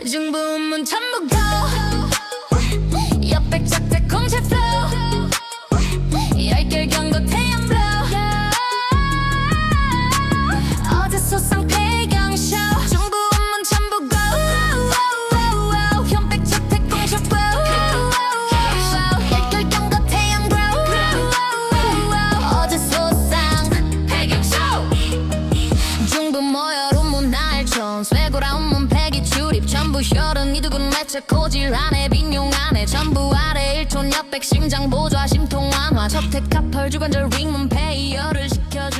중부문 전북도 옆백 작대 공채 flow 열결 경고 태양 blow 어제 소상 배경쇼 중부문 전북도 현백 작대 공채 flow 열결 경고 태양 blow 어제 소상 배경쇼 중부 모여 운문 날촌 쇠고라 운문 폐기 출입 전부 혈은 이두근 매체 고질 안에 빈용 안에 전부 아래 1촌 옆백 심장 보좌 심통 완화 저택 카펄 주관절 링문 페이어를 시켜줘